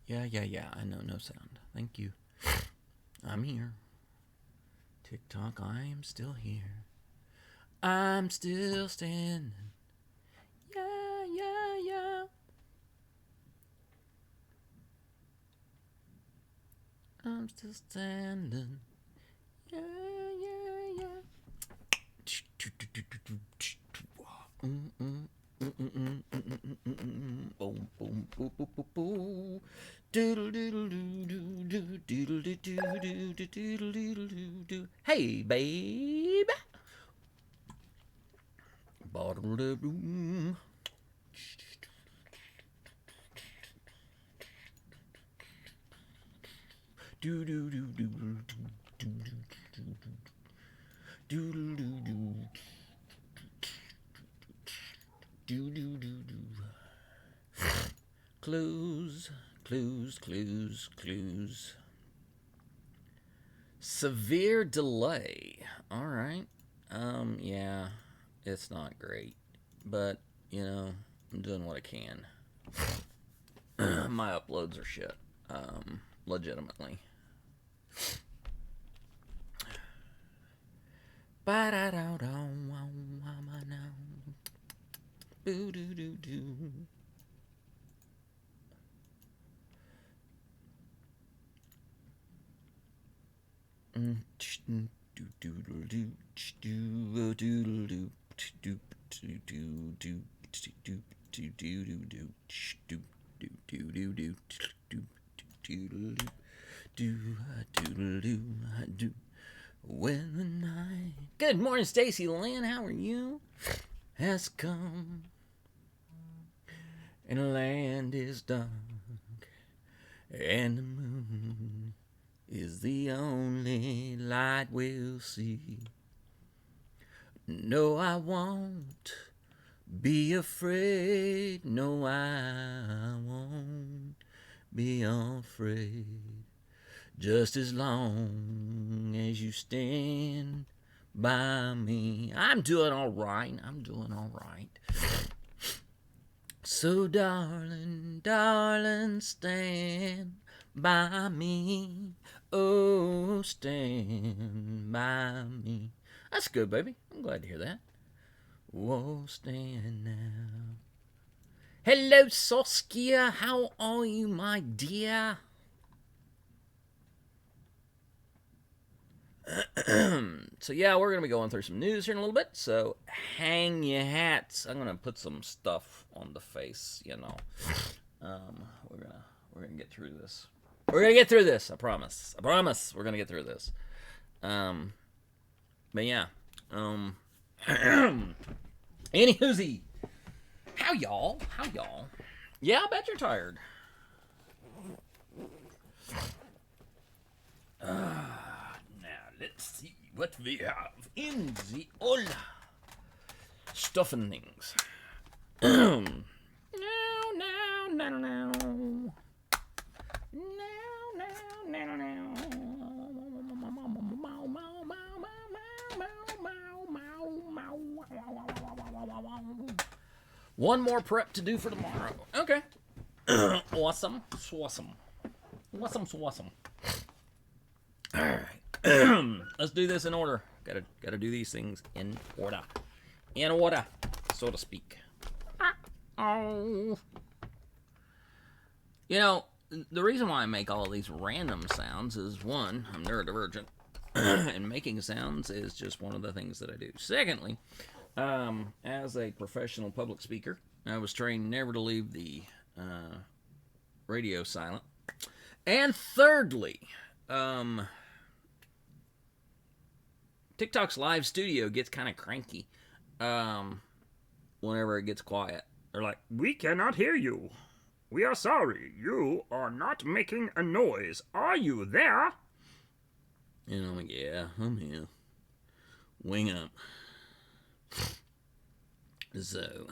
Yeah. I know, no sound. Thank you. I'm here. TikTok, I am still here. I'm still standing. Yeah. I'm still standing. Yeah. Boom, boom, boo, boo, boo, boo. Doodle doodle doo doo doo doodle doo doo doo doodle doodle doo doo. Hey, babe. Bottom of the room. Do do do do do do do do do do. Do do do do. Clues. Severe delay. All right. Yeah, it's not great, but I'm doing what I can. My uploads are shit. Legitimately. Boo doo doo doo. When the night. Good morning, Stacy Lynn. How are you? Has come and the land is dark and the moon is the only light we'll see. No, I won't be afraid. No, I won't be afraid. Just as long as you stand by me. I'm doing all right. So, darling, stand by me. Oh, stand by me. That's good, baby. I'm glad to hear that. Whoa, stand now. Hello, Saskia. How are you, my dear? So yeah, we're gonna be going through some news here in a little bit. So hang your hats. I'm gonna put some stuff on the face. We're gonna get through this. We're gonna get through this. I promise. We're gonna get through this. But yeah. Anywhoosie. How y'all? Yeah, I bet you're tired. Let's see what we have in the old stuff and things. No. One more prep to do for tomorrow. Okay. Awesome. All right. Let's do this in order. Gotta do these things in order, so to speak. Oh. The reason why I make all these random sounds is, one, I'm neurodivergent, and making sounds is just one of the things that I do. Secondly, as a professional public speaker, I was trained never to leave the radio silent. And thirdly, TikTok's live studio gets kind of cranky whenever it gets quiet. They're like, "We cannot hear you. We are sorry. You are not making a noise. Are you there?" And I'm like, "Yeah, I'm here. Wing up." So...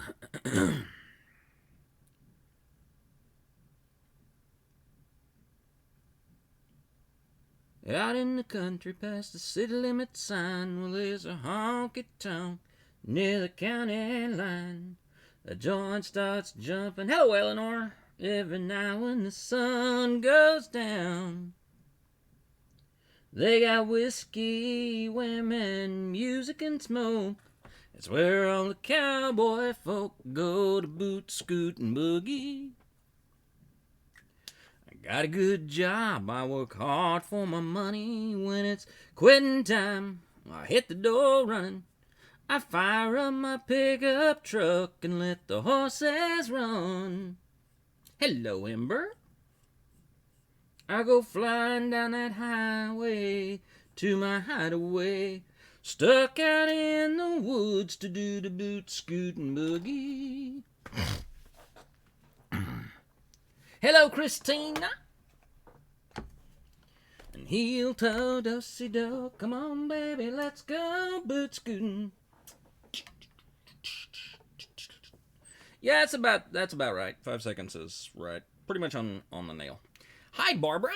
Out in the country past the city limit sign, well, there's a honky-tonk near the county line. The joint starts jumping. Hello, Eleanor. Every night when the sun goes down. They got whiskey, women, music, and smoke. It's where all the cowboy folk go to boot, scoot, and boogie. I got a good job. I work hard for my money. When it's quitting time, I hit the door running. I fire up my pickup truck and let the horses run. Hello, Ember. I go flying down that highway to my hideaway, stuck out in the woods to do the boot, scoot, and boogie. Hello, Christina. And heel toe, dusty do. Come on, baby, let's go boot scooting. Yeah, that's about right. 5 seconds is right. Pretty much on the nail. Hi, Barbara.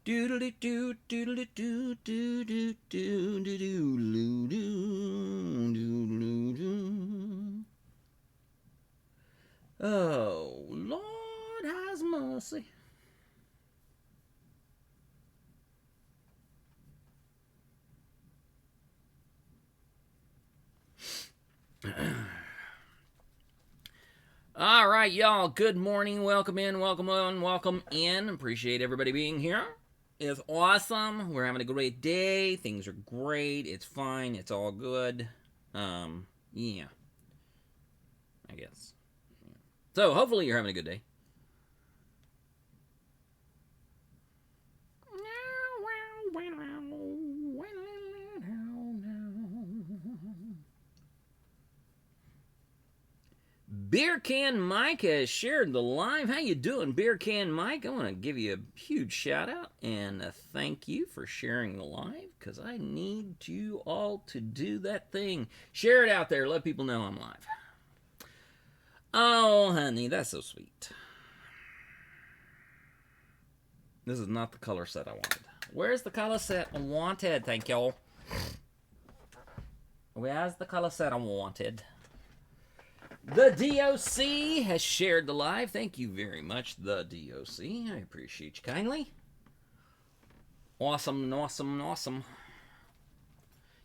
Doodly doo doodly doo doo doo doo doo doo doo doo. Oh, Lord has mercy. All right, y'all. Good morning. Welcome in. Welcome on. Welcome in. Appreciate everybody being here. It's awesome. We're having a great day. Things are great. It's fine. It's all good. Yeah. I guess. So, hopefully you're having a good day. Beer Can Mike has shared the live. How you doing, Beer Can Mike? I want to give you a huge shout out and a thank you for sharing the live, because I need you all to do that thing. Share it out there. Let people know I'm live. Oh, honey, that's so sweet. This is not the color set I wanted. Where's the color set I wanted? Thank y'all. Where's the color set I wanted? The DOC has shared the live. Thank you very much, the DOC. I appreciate you kindly. Awesome, awesome, awesome.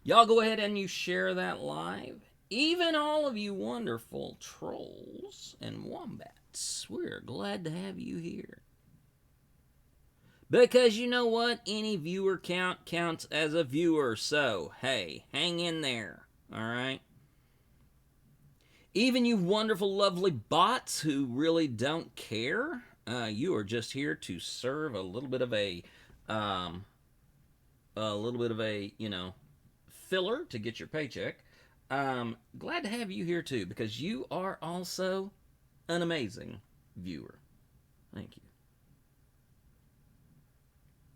Y'all go ahead and you share that live. Even all of you wonderful trolls and wombats, we're glad to have you here. Because you know what? Any viewer count counts as a viewer. So, hey, hang in there. All right? Even you wonderful, lovely bots who really don't care, you are just here to serve a little bit of a, filler to get your paycheck. Glad to have you here too, because you are also an amazing viewer. Thank you.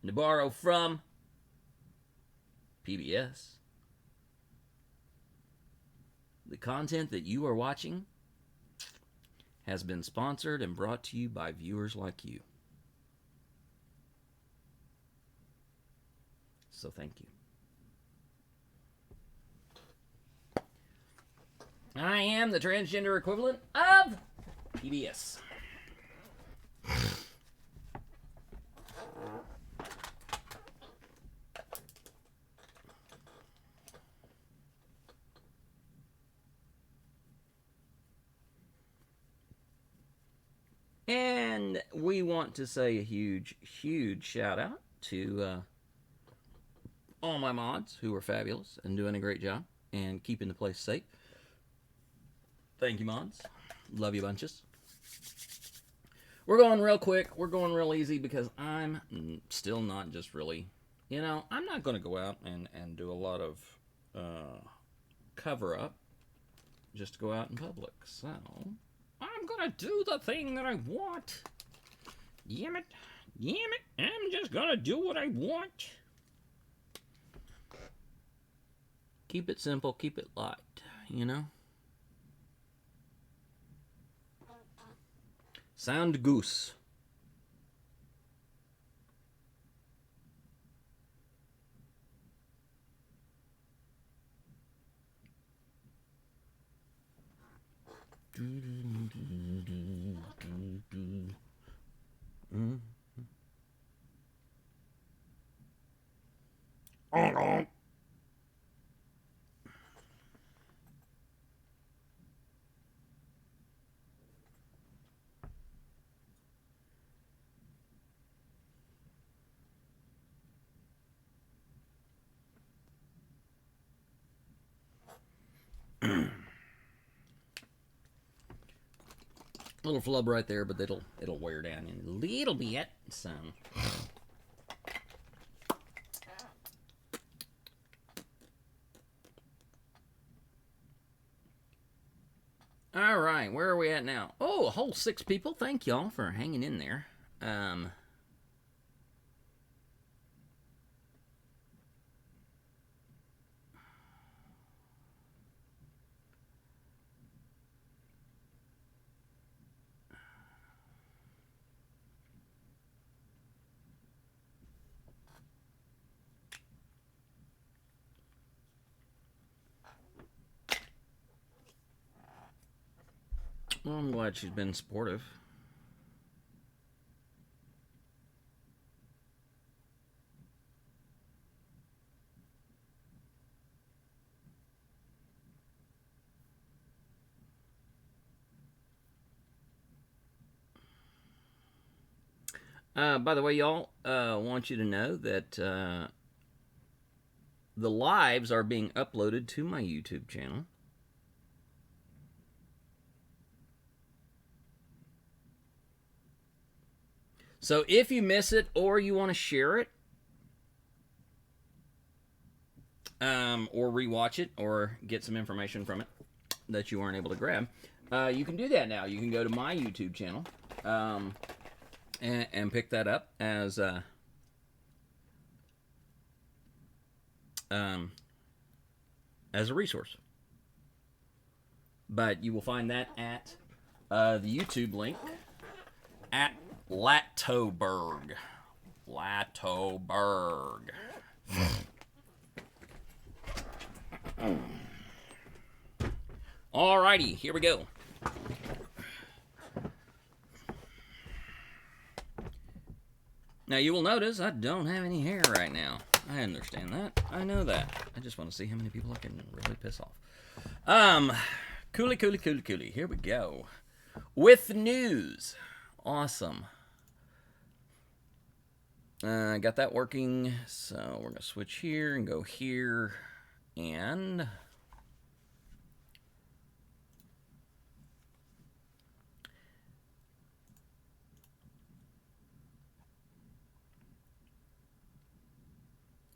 To borrow from PBS. The content that you are watching has been sponsored and brought to you by viewers like you. So thank you. I am the transgender equivalent of PBS. And we want to say a huge, huge shout out to all my mods who are fabulous and doing a great job and keeping the place safe. Thank you, mods. Love you bunches. We're going real quick. We're going real easy because I'm still not just really, I'm not going to go out and do a lot of cover up just to go out in public. So I'm gonna do the thing that I want. Damn it. I'm just gonna do what I want. Keep it simple, keep it light, Sound goose. Little flub right there, but it'll wear down in a little bit. So. All right, where are we at now? Oh, a whole 6 people. Thank y'all for hanging in there. Well, I'm glad she's been supportive. By the way, y'all, want you to know that the lives are being uploaded to my YouTube channel. So if you miss it or you want to share it, or rewatch it, or get some information from it that you weren't able to grab, you can do that now. You can go to my YouTube channel and pick that up as a resource. But you will find that at the YouTube link at Latoberg. Alrighty, here we go. Now you will notice I don't have any hair right now. I understand that. I know that. I just want to see how many people I can really piss off. Cooley. Here we go. With news. Awesome. Got that working. So we're going to switch here and go here. And a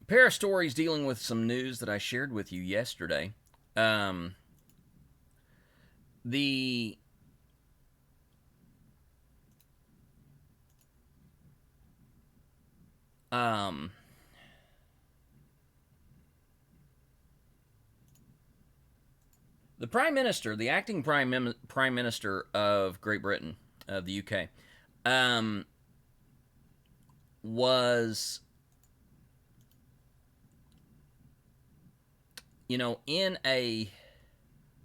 pair of stories dealing with some news that I shared with you yesterday. The Prime Minister, the acting Prime Minister of Great Britain, of the UK, was, in a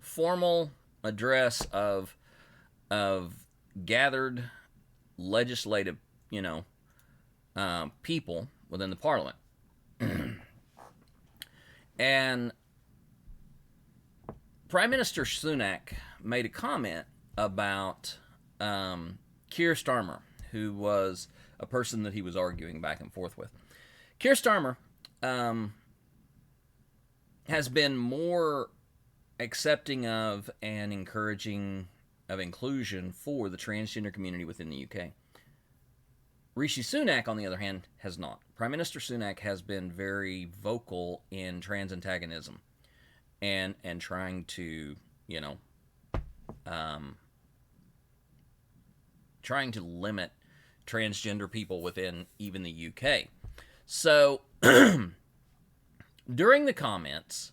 formal address of gathered legislative, people within the Parliament, and Prime Minister Sunak made a comment about Keir Starmer, who was a person that he was arguing back and forth with. Keir Starmer has been more accepting of and encouraging of inclusion for the transgender community within the UK. Rishi Sunak, on the other hand, has not. Prime Minister Sunak has been very vocal in trans antagonism and trying to, trying to limit transgender people within even the UK. So, during the comments,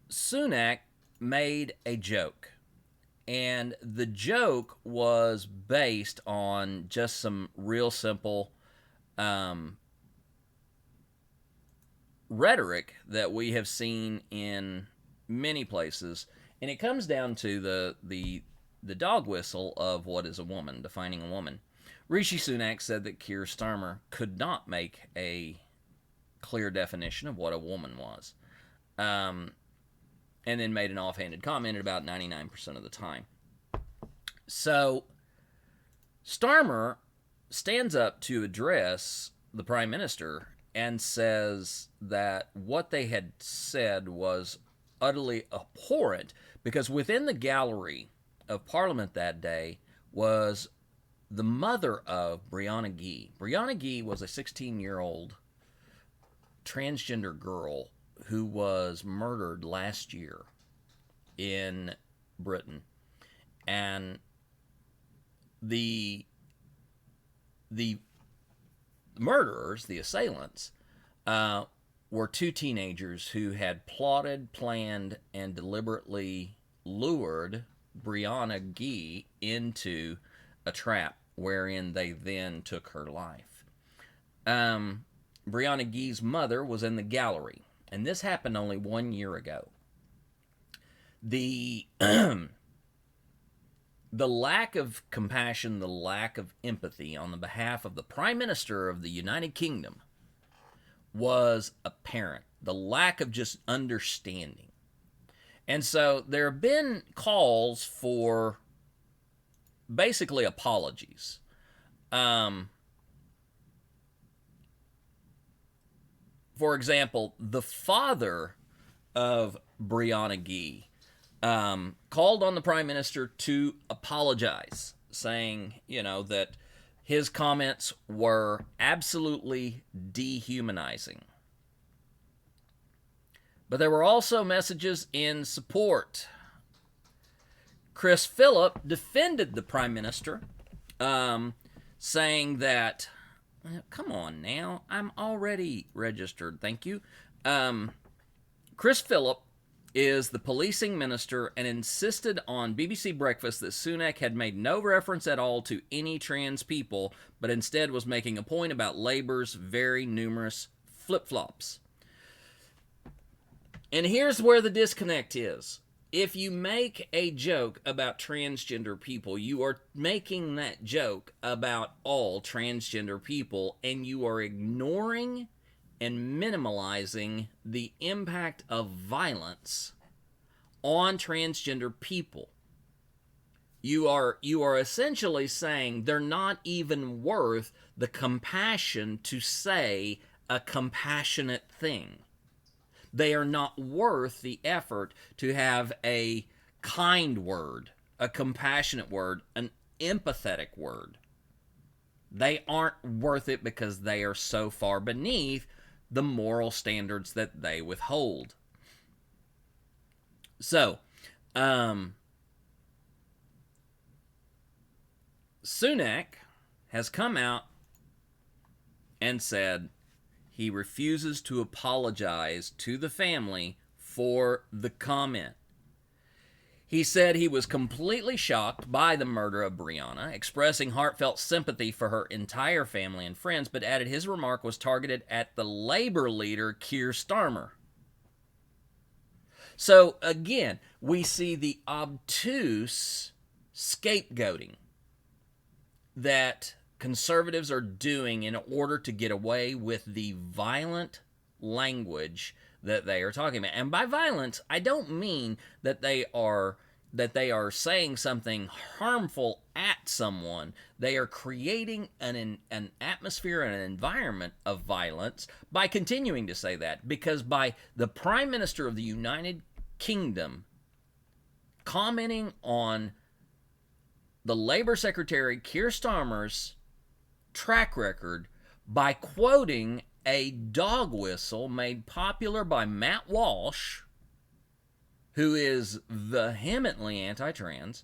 Sunak made a joke. And the joke was based on just some real simple rhetoric that we have seen in many places, and it comes down to the dog whistle of what is a woman, defining a woman. Rishi Sunak said that Keir Starmer could not make a clear definition of what a woman was, and then made an offhanded comment about 99% of the time. So Starmer stands up to address the Prime Minister and says that what they had said was utterly abhorrent, because within the gallery of Parliament that day was the mother of Brianna Ghey. Brianna Ghey was a 16-year-old transgender girl who was murdered last year in Britain. And the murderers, the assailants, were two teenagers who had plotted, planned, and deliberately lured Brianna Ghey into a trap wherein they then took her life. Brianna Ghey's mother was in the gallery, and this happened only 1 year ago. The lack of compassion, the lack of empathy on the behalf of the Prime Minister of the United Kingdom was apparent. The lack of just understanding. And so there have been calls for basically apologies. For example, the father of Brianna Ghey called on the Prime Minister to apologize, saying, that his comments were absolutely dehumanizing. But there were also messages in support. Chris Philip defended the Prime Minister, saying that, come on now, I'm already registered, thank you. Chris Philip is the policing minister and insisted on BBC Breakfast that Sunak had made no reference at all to any trans people, but instead was making a point about Labour's very numerous flip-flops. And here's where the disconnect is. If you make a joke about transgender people, you are making that joke about all transgender people, and you are ignoring and minimalizing the impact of violence on transgender people. You are essentially saying they're not even worth the compassion to say a compassionate thing. They are not worth the effort to have a kind word, a compassionate word, an empathetic word. They aren't worth it because they are so far beneath the moral standards that they withhold. So, Sunak has come out and said he refuses to apologize to the family for the comment. He said he was completely shocked by the murder of Brianna, expressing heartfelt sympathy for her entire family and friends, but added his remark was targeted at the Labour leader, Keir Starmer. So, again, we see the obtuse scapegoating that conservatives are doing in order to get away with the violent language that they are talking about. And by violence, I don't mean that they are saying something harmful at someone. They are creating an atmosphere and an environment of violence by continuing to say that, because by the Prime Minister of the United Kingdom commenting on the Labour Secretary Keir Starmer's track record by quoting a dog whistle made popular by Matt Walsh, who is vehemently anti-trans,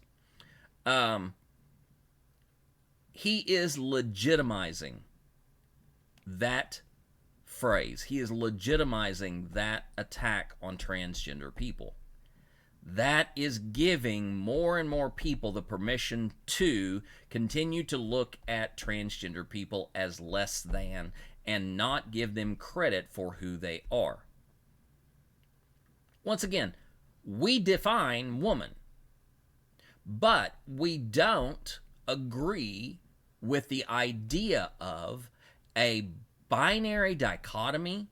he is legitimizing that phrase. He is legitimizing that attack on transgender people. That is giving more and more people the permission to continue to look at transgender people as less than and not give them credit for who they are. Once again, We define woman, but we don't agree with the idea of a binary dichotomy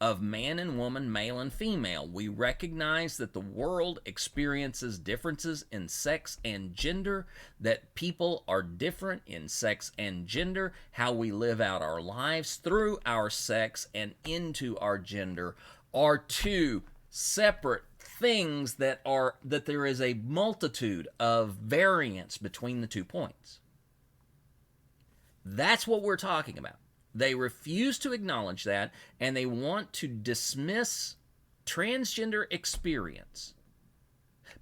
of man and woman, male and female. We recognize that the world experiences differences in sex and gender, that people are different in sex and gender, how we live out our lives through our sex and into our gender are two separate things that there is a multitude of variance between the 2 points. That's what we're talking about. They refuse to acknowledge that, and they want to dismiss transgender experience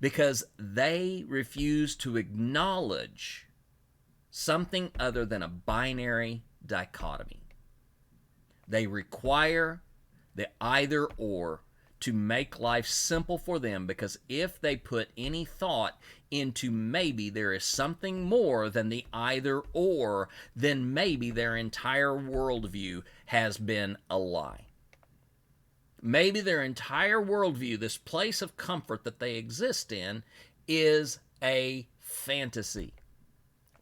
because they refuse to acknowledge something other than a binary dichotomy. They require the either or to make life simple for them, because if they put any thought into maybe there is something more than the either or, then maybe their entire worldview has been a lie. Maybe their entire worldview, this place of comfort that they exist in, is a fantasy,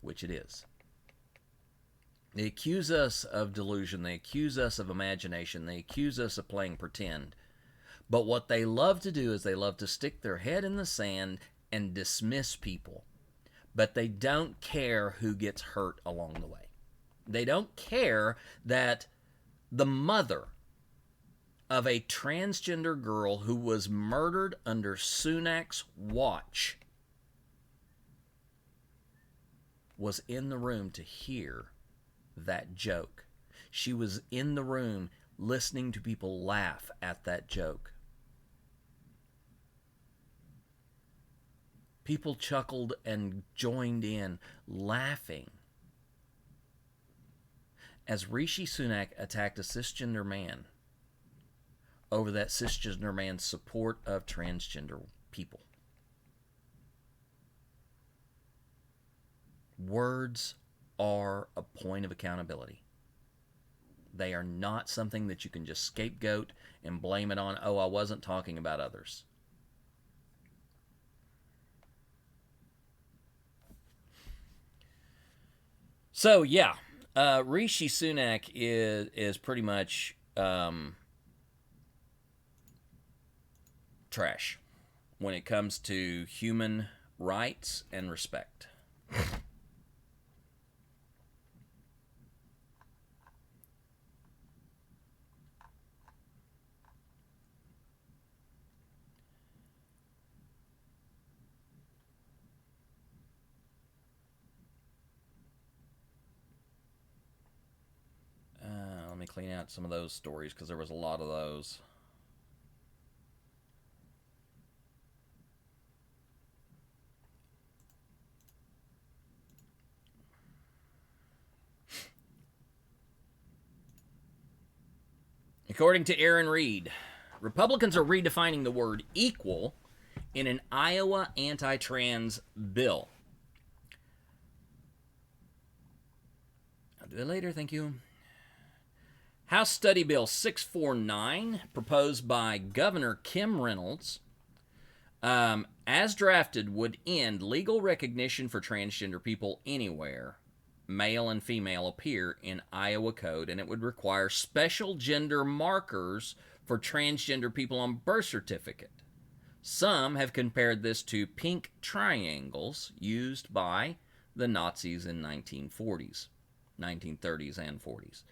which it is. They accuse us of delusion. They accuse us of imagination. They accuse us of playing pretend. But what they love to do is they love to stick their head in the sand and dismiss people. But they don't care who gets hurt along the way. They don't care that the mother of a transgender girl who was murdered under Sunak's watch was in the room to hear that joke. She was in the room listening to people laugh at that joke. People chuckled and joined in, laughing, as Rishi Sunak attacked a cisgender man over that cisgender man's support of transgender people. Words are a point of accountability. They are not something that you can just scapegoat and blame it on, oh, I wasn't talking about others. So, yeah, Rishi Sunak is pretty much trash when it comes to human rights and respect. Let me clean out some of those stories because there was a lot of those. According to Aaron Reed, Republicans are redefining the word equal in an Iowa anti-trans bill. I'll do it later, thank you. House Study Bill 649, proposed by Governor Kim Reynolds, as drafted, would end legal recognition for transgender people anywhere male and female appear in Iowa code, and it would require special gender markers for transgender people on birth certificate. Some have compared this to pink triangles used by the Nazis in 1930s and 40s.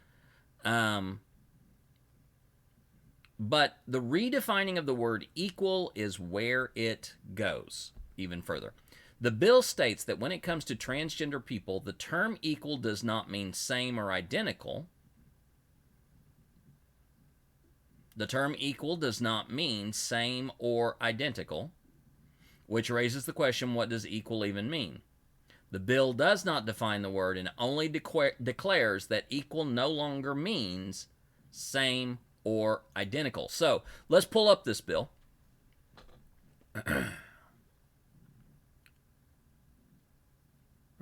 But the redefining of the word equal is where it goes even further. The bill states that when it comes to transgender people, the term equal does not mean same or identical. The term equal does not mean same or identical, which raises the question, what does equal even mean? The bill does not define the word and only declares that equal no longer means same or identical. So, let's pull up this bill.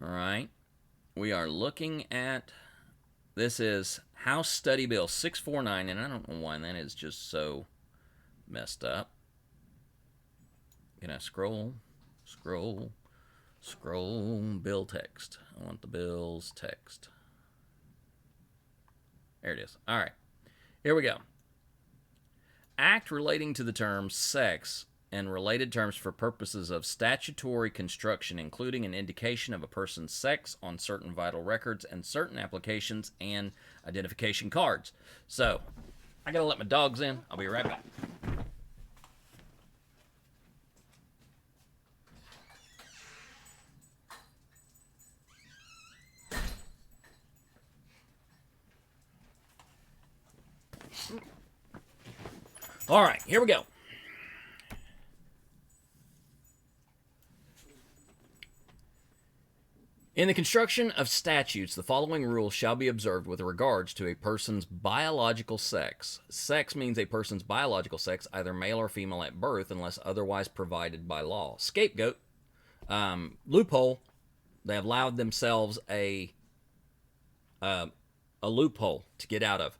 All right. We are looking at, this is House Study Bill 649, and I don't know why that is just so messed up. Can I scroll? Scroll. Scroll. Bill text. I want the bills text. There it is. All right. Here we go. Act relating to the term sex and related terms for purposes of statutory construction, including an indication of a person's sex on certain vital records and certain applications and identification cards. So, I gotta let my dogs in. I'll be right back. All right, here we go. In the construction of statutes, the following rules shall be observed with regards to a person's biological sex. Sex means a person's biological sex, either male or female at birth, unless otherwise provided by law. Scapegoat, loophole. They have allowed themselves a loophole to get out of.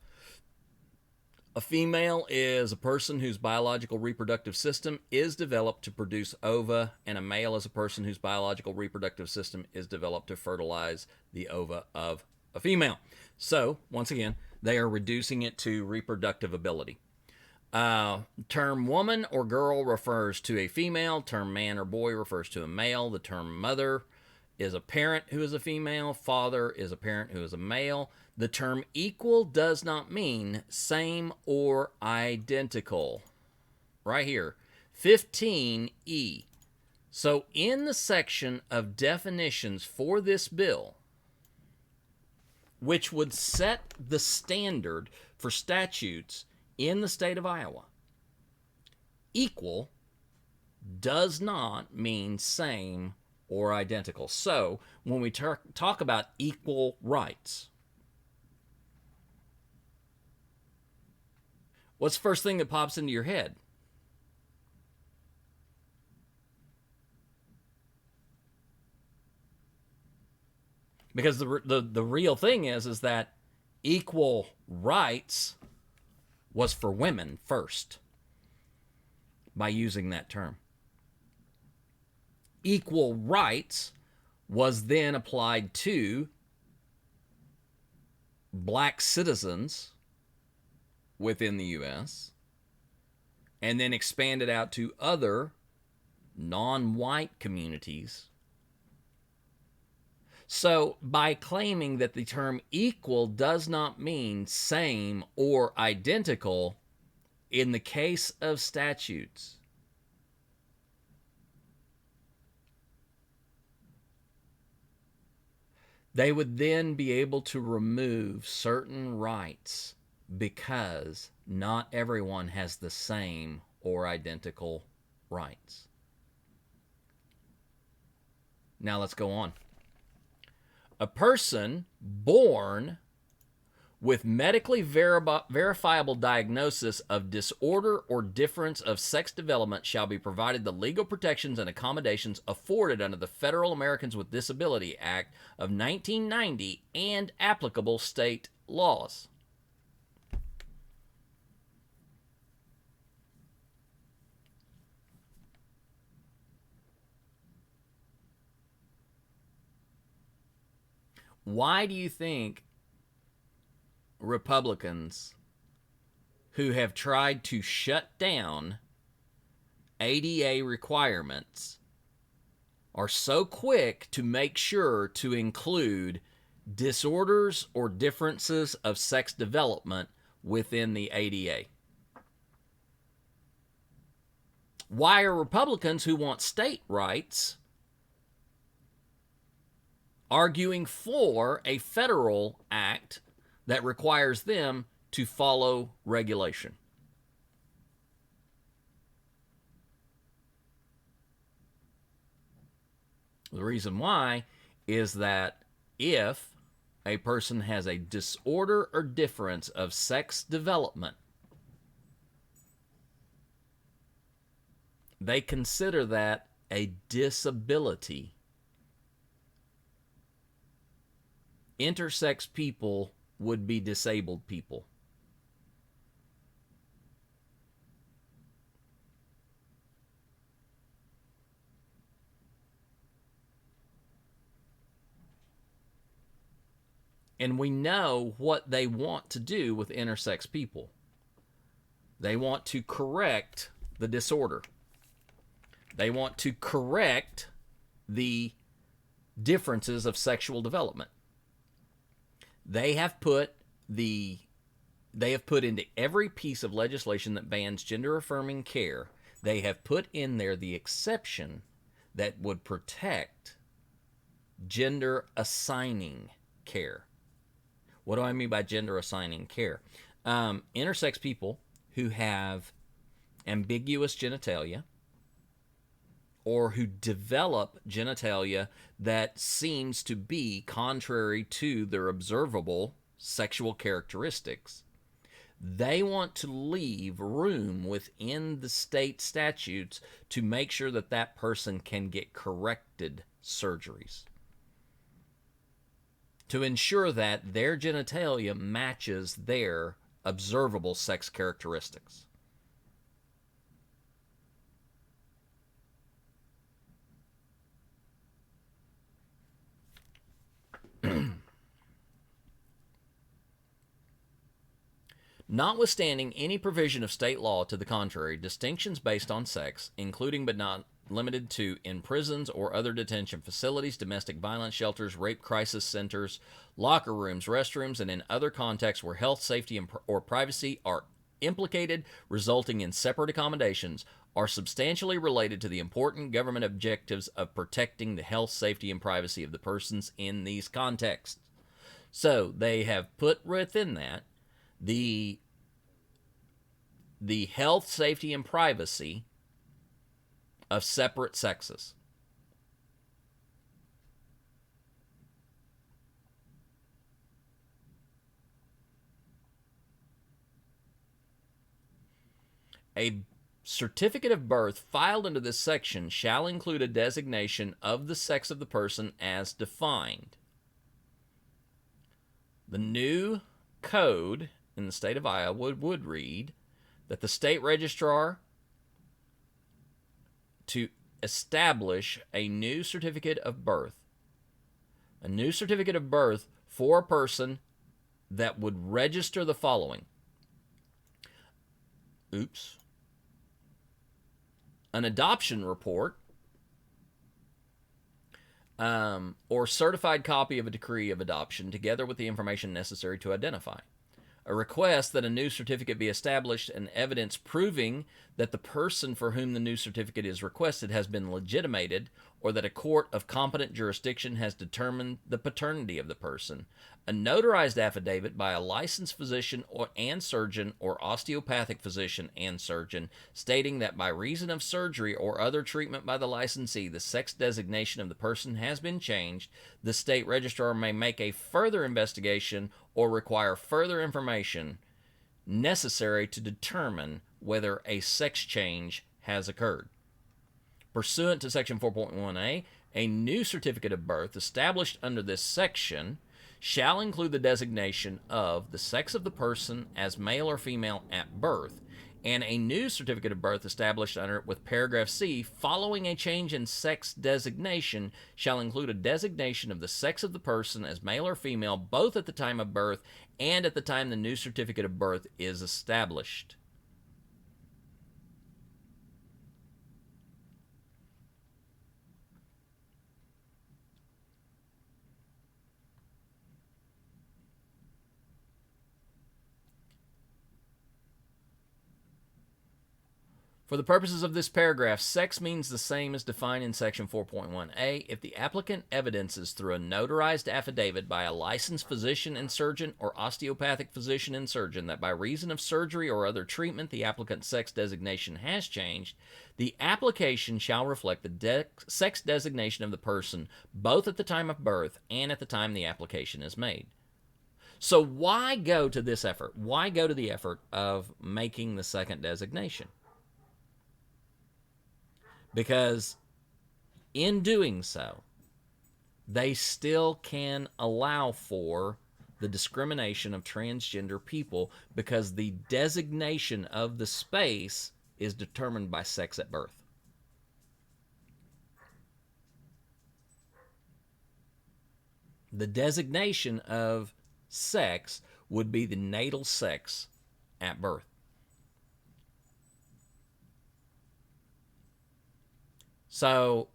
A female is a person whose biological reproductive system is developed to produce ova, and a male is a person whose biological reproductive system is developed to fertilize the ova of a female. So, once again, they are reducing it to reproductive ability. Term woman or girl refers to a female. Term man or boy refers to a male. The term mother is a parent who is a female. Father is a parent who is a male. The term equal does not mean same or identical. Right here, 15E. So in the section of definitions for this bill, which would set the standard for statutes in the state of Iowa, equal does not mean same or identical. So when we talk about equal rights, what's the first thing that pops into your head? Because the real thing is that equal rights was for women first by using that term. Equal rights was then applied to black citizens within the U.S. and then expanded out to other non-white communities. So by claiming that the term equal does not mean same or identical in the case of statutes, they would then be able to remove certain rights because not everyone has the same or identical rights. Now let's go on. A person born with medically verifiable diagnosis of disorder or difference of sex development shall be provided the legal protections and accommodations afforded under the Federal Americans with Disability Act of 1990 and applicable state laws. Why do you think Republicans who have tried to shut down ADA requirements are so quick to make sure to include disorders or differences of sex development within the ADA? Why are Republicans who want state rights arguing for a federal act that requires them to follow regulation? The reason why is that if a person has a disorder or difference of sex development, they consider that a disability. Intersex people would be disabled people. And we know what they want to do with intersex people. They want to correct the disorder. They want to correct the differences of sexual development. They have put into every piece of legislation that bans gender affirming care, they have put in there the exception that would protect gender assigning care. What do I mean by gender assigning care? Intersex people who have ambiguous genitalia or who develop genitalia that seems to be contrary to their observable sexual characteristics, they want to leave room within the state statutes to make sure that that person can get corrected surgeries, to ensure that their genitalia matches their observable sex characteristics. Notwithstanding any provision of state law to the contrary, distinctions based on sex, including but not limited to in prisons or other detention facilities, domestic violence shelters, rape crisis centers, locker rooms, restrooms, and in other contexts where health, safety, or privacy are implicated, resulting in separate accommodations, are substantially related to the important government objectives of protecting the health, safety, and privacy of the persons in these contexts. So they have put within that the health, safety, and privacy of separate sexes. A certificate of birth filed under this section shall include a designation of the sex of the person as defined. The new code in the state of Iowa would read that the state registrar to establish a new certificate of birth for a person that would register the following. An adoption report or certified copy of a decree of adoption together with the information necessary to identify. A request that a new certificate be established and evidence proving that the person for whom the new certificate is requested has been legitimated or that a court of competent jurisdiction has determined the paternity of the person. A notarized affidavit by a licensed physician and surgeon or osteopathic physician and surgeon stating that by reason of surgery or other treatment by the licensee, the sex designation of the person has been changed. The state registrar may make a further investigation or require further information necessary to determine whether a sex change has occurred. Pursuant to Section 4.1a, a new certificate of birth established under this section shall include the designation of the sex of the person as male or female at birth, and a new certificate of birth established under it with paragraph C following a change in sex designation shall include a designation of the sex of the person as male or female both at the time of birth and at the time the new certificate of birth is established. For the purposes of this paragraph, sex means the same as defined in Section 4.1a if the applicant evidences through a notarized affidavit by a licensed physician and surgeon or osteopathic physician and surgeon that by reason of surgery or other treatment the applicant's sex designation has changed. The application shall reflect the sex designation of the person both at the time of birth and at the time the application is made. So why go to this effort? Why go to the effort of making the second designation? Because in doing so, they still can allow for the discrimination of transgender people because the designation of the space is determined by sex at birth. The designation of sex would be the natal sex at birth. So,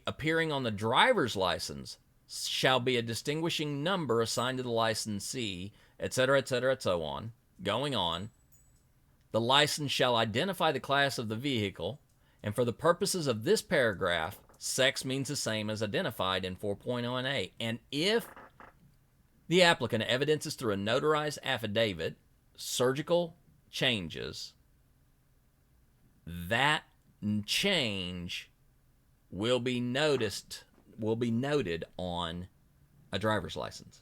appearing on the driver's license shall be a distinguishing number assigned to the licensee, etc., etc., and so on, going on. The license shall identify the class of the vehicle, and for the purposes of this paragraph, sex means the same as identified in 4.0a. And if the applicant evidences through a notarized affidavit surgical changes, that change will be noted on a driver's license.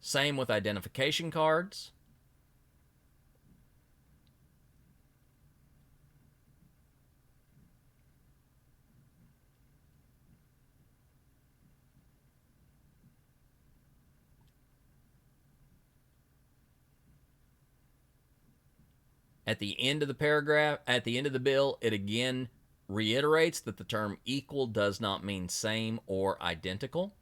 Same with identification cards. At the end of the paragraph, at the end of the bill, it again reiterates that the term equal does not mean same or identical.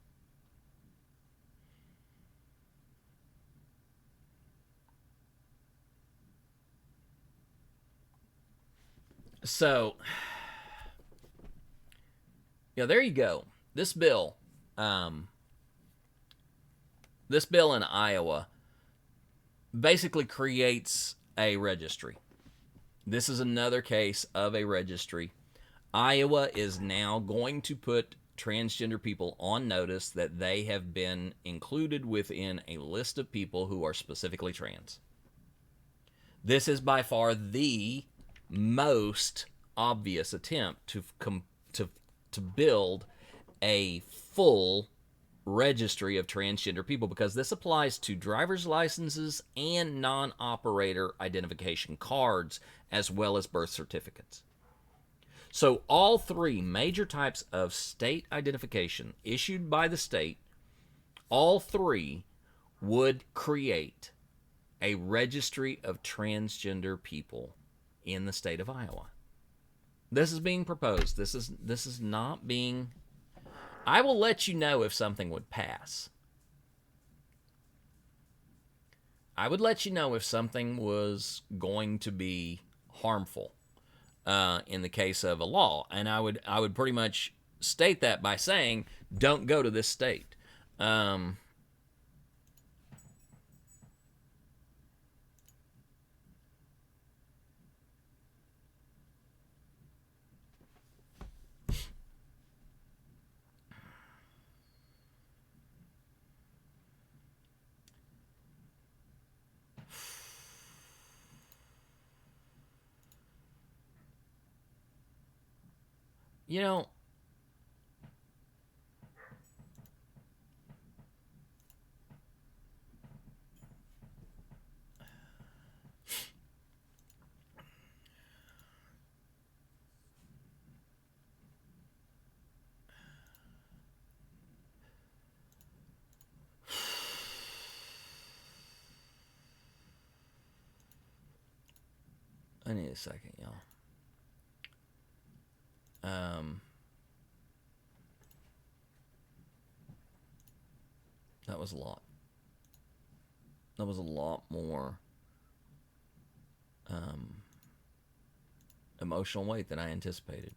So, yeah, there you go. This bill in Iowa basically creates a registry. This is another case of a registry. Iowa is now going to put transgender people on notice that they have been included within a list of people who are specifically trans. This is by far the most obvious attempt to build a full registry of transgender people, because this applies to driver's licenses and non-operator identification cards as well as birth certificates. So all three major types of state identification issued by the state, all three would create a registry of transgender people in the state of Iowa. This is being proposed. This is not being... I will let you know if something would pass. I would let you know if something was going to be harmful in the case of a law, and I would pretty much state that by saying, don't go to this state. You know, I need a second, y'all. That was a lot. That was a lot more emotional weight than I anticipated.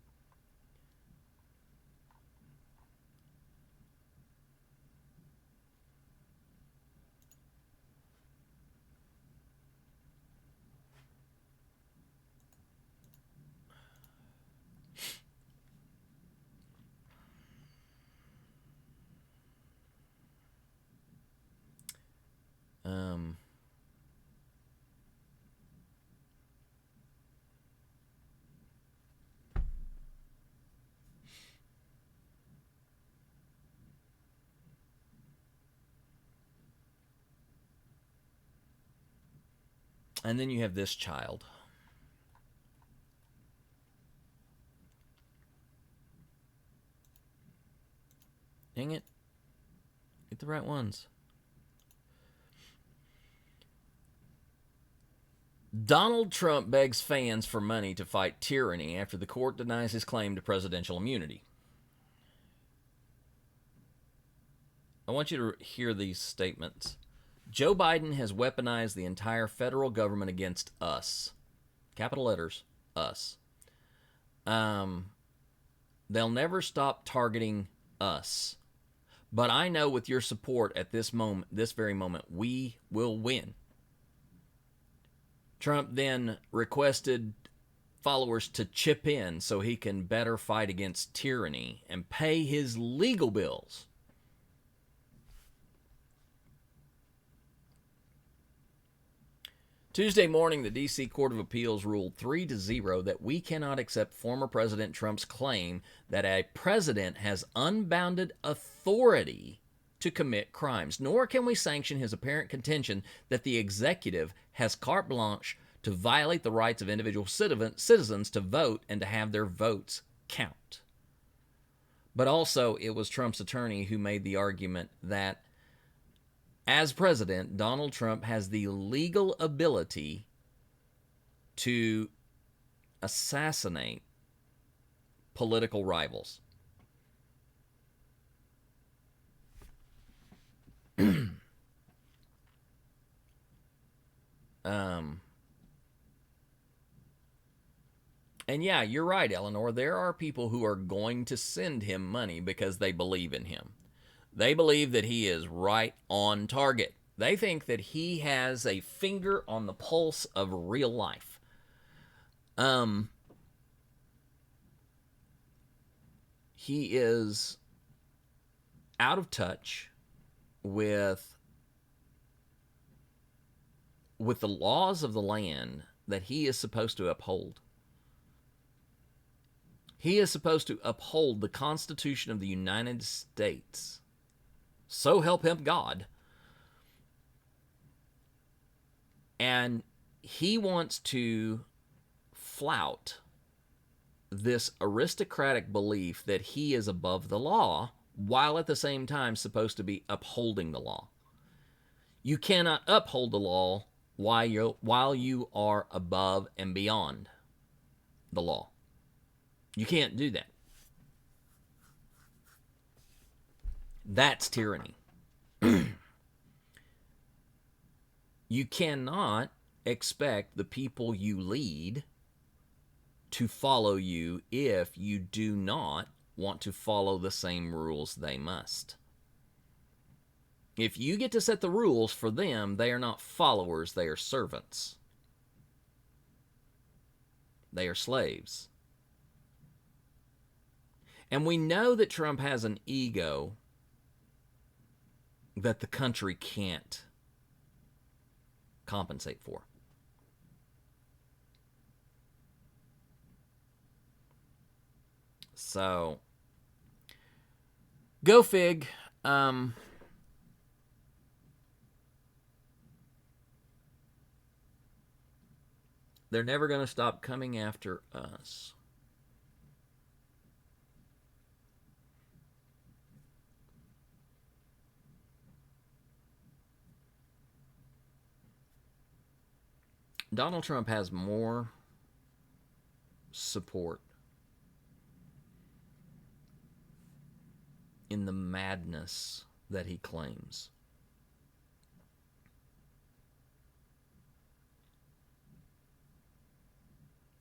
And then you have this child. Dang it. Get the right ones. Donald Trump begs fans for money to fight tyranny after the court denies his claim to presidential immunity. I want you to hear these statements. Joe Biden has weaponized the entire federal government against us. Capital letters, us. They'll never stop targeting us. But I know with your support at this moment, this very moment, we will win. Trump then requested followers to chip in so he can better fight against tyranny and pay his legal bills. Tuesday morning, the D.C. Court of Appeals ruled 3-0 that we cannot accept former President Trump's claim that a president has unbounded authority to commit crimes, nor can we sanction his apparent contention that the executive has carte blanche to violate the rights of individual citizens to vote and to have their votes count. But also, it was Trump's attorney who made the argument that as president, Donald Trump has the legal ability to assassinate political rivals. And yeah, you're right, Eleanor. There are people who are going to send him money because they believe in him. They believe that he is right on target. They think that he has a finger on the pulse of real life. He is out of touch with the laws of the land that he is supposed to uphold. He is supposed to uphold the Constitution of the United States. So help him God. And he wants to flout this aristocratic belief that he is above the law, while at the same time supposed to be upholding the law. You cannot uphold the law while you are above and beyond the law. You can't do that. That's tyranny. You cannot expect the people you lead to follow you if you do not want to follow the same rules they must. If you get to set the rules for them, they are not followers, they are servants. They are slaves. And we know that Trump has an ego that the country can't compensate for. So, go fig. They're never going to stop coming after us. Donald Trump has more support in the madness that he claims.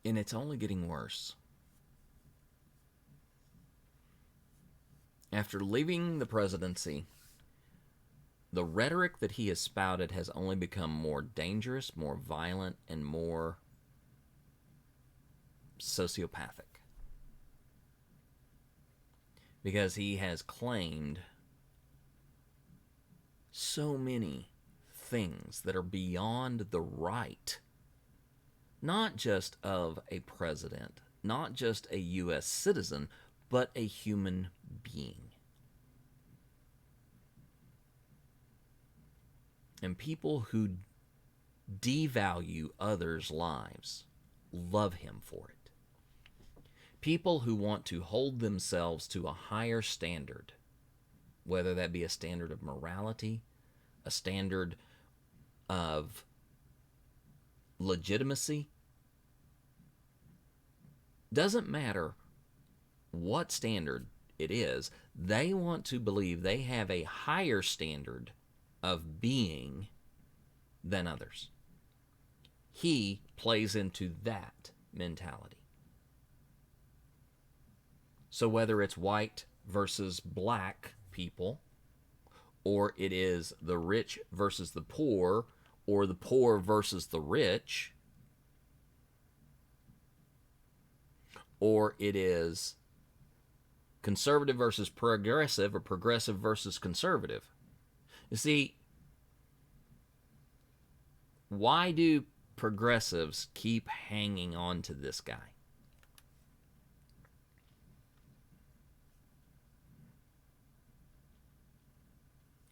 And it's only getting worse. After leaving the presidency, the rhetoric that he has spouted has only become more dangerous, more violent, and more sociopathic. Because he has claimed so many things that are beyond the right, not just of a president, not just a U.S. citizen, but a human being. And people who devalue others' lives love him for it. People who want to hold themselves to a higher standard, whether that be a standard of morality, a standard of legitimacy. Doesn't matter what standard it is, they want to believe they have a higher standard of being than others. He plays into that mentality. So whether it's white versus black people, or it is the rich versus the poor, or the poor versus the rich, or it is conservative versus progressive, or progressive versus conservative. You see, why do progressives keep hanging on to this guy?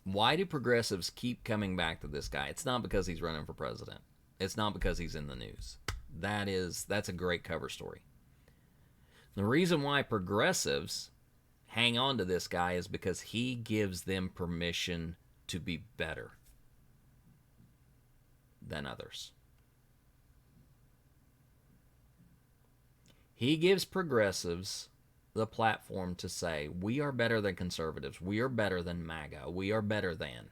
Why do progressives keep coming back to this guy? It's not because he's running for president. It's not because he's in the news. That's a great cover story. The reason why progressives hang on to this guy is because he gives them permission to be better than others. He gives progressives the platform to say, we are better than conservatives. We are better than MAGA. We are better than.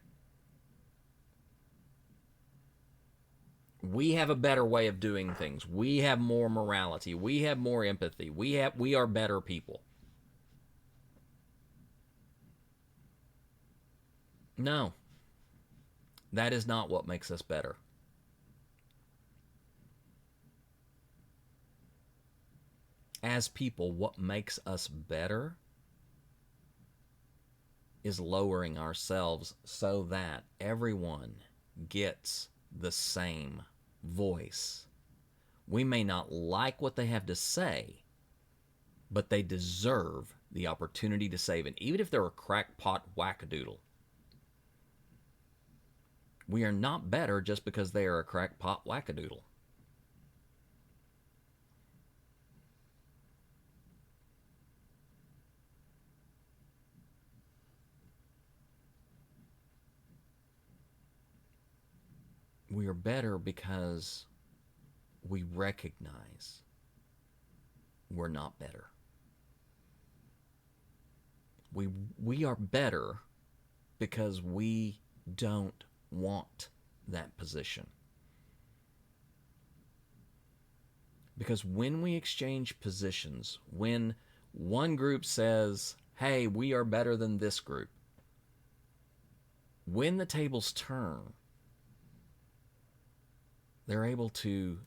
We have a better way of doing things. We have more morality. We have more empathy. We are better people. No. That is not what makes us better. As people, what makes us better is lowering ourselves so that everyone gets the same voice. We may not like what they have to say, but they deserve the opportunity to say it, even if they're a crackpot wackadoodle. We are not better just because they are a crackpot wackadoodle. We are better because we recognize we're not better. We are better because we don't want that position. Because when we exchange positions, when one group says, hey, we are better than this group, when the tables turn, they're able to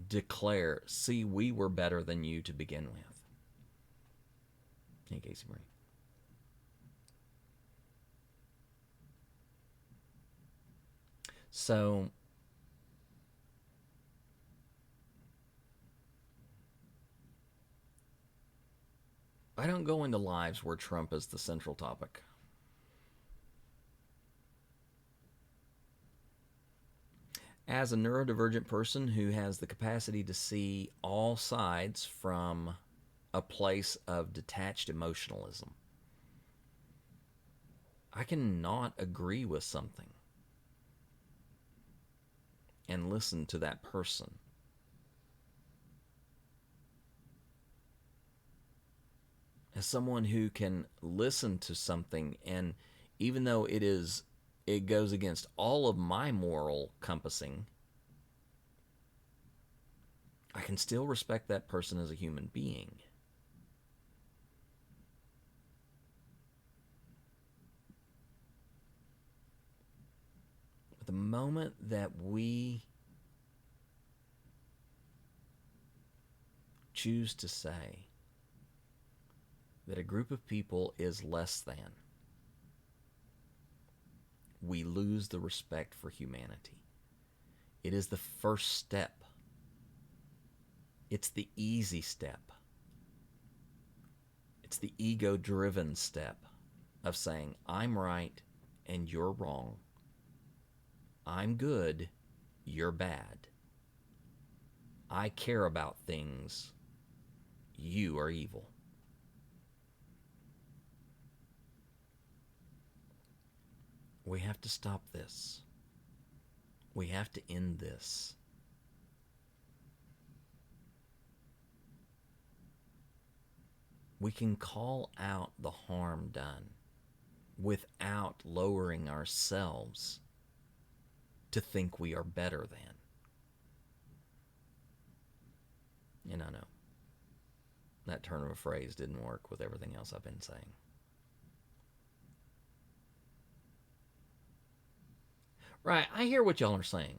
declare, see, we were better than you to begin with. Hey, Casey Marie. So, I don't go into lives where Trump is the central topic. As a neurodivergent person who has the capacity to see all sides from a place of detached emotionalism, I cannot agree with something and listen to that person. As someone who can listen to something, and even though it goes against all of my moral compassing, I can still respect that person as a human being. But the moment that we choose to say that a group of people is less than, we lose the respect for humanity. It is the first step. It's the easy step. It's the ego-driven step of saying, I'm right and you're wrong. I'm good, you're bad. I care about things, you are evil. We have to stop this. We have to end this. we can call out the harm done without lowering ourselves to think we are better than. And I know that turn of a phrase didn't work with everything else I've been saying. Right, I hear what y'all are saying.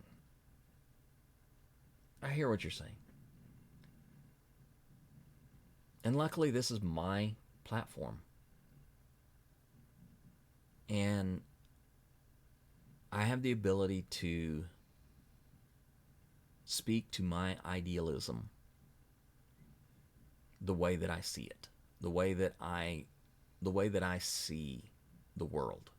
I hear what you're saying. And luckily, this is my platform. And I have the ability to speak to my idealism the way that I see it, the way that I see the world.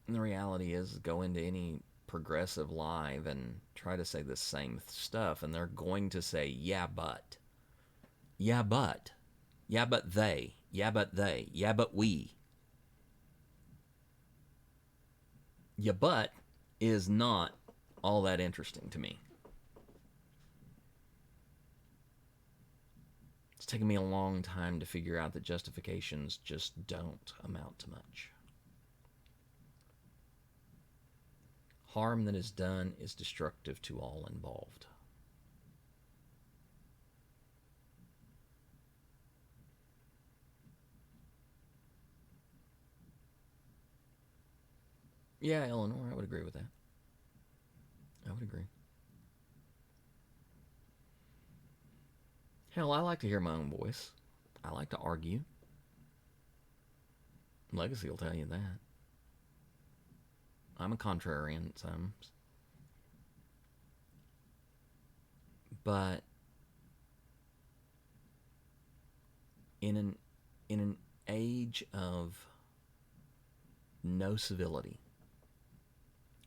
And the reality is, go into any progressive live and try to say the same stuff, and they're going to say, yeah, but. Yeah, but. Yeah, but they. Yeah, but they. Yeah, but we. Yeah, but is not all that interesting to me. It's taken me a long time to figure out that justifications just don't amount to much. Harm that is done is destructive to all involved. Yeah, Eleanor, I would agree with that. I would agree. Hell, I like to hear my own voice. I like to argue. Legacy will tell you that. I'm a contrarian at times. But in an age of no civility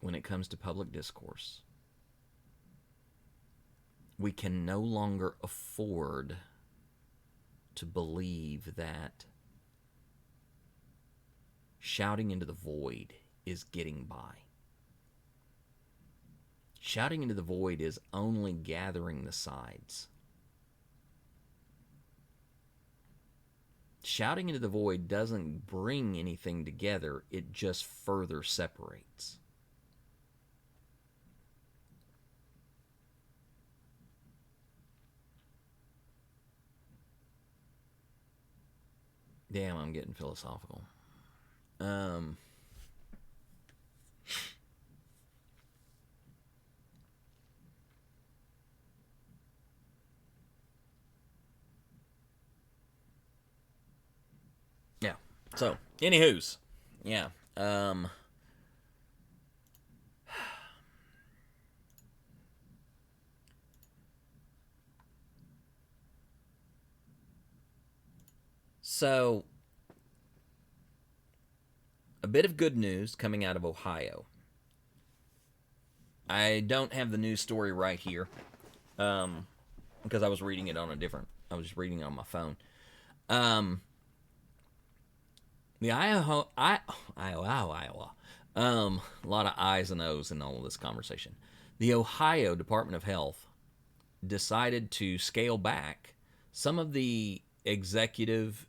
when it comes to public discourse, we can no longer afford to believe that shouting into the void is getting by. Shouting into the void is only gathering the sides. Shouting into the void doesn't bring anything together, it just further separates. Damn, I'm getting philosophical. Yeah. So, anywho's, yeah. So, a bit of good news coming out of Ohio. I don't have the news story right here, because I was reading it on I was reading it on my phone. The Iowa, a lot of I's and O's in all of this conversation. The Ohio Department of Health decided to scale back some of the executive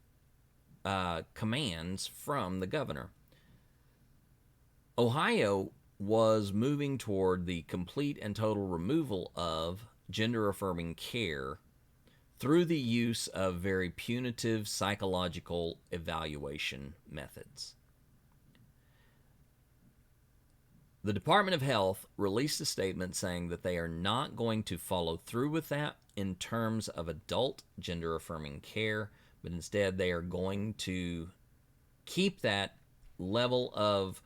commands from the governor. Ohio was moving toward the complete and total removal of gender affirming care through the use of very punitive psychological evaluation methods. The Department of Health released a statement saying that they are not going to follow through with that in terms of adult gender affirming care, but instead they are going to keep that level of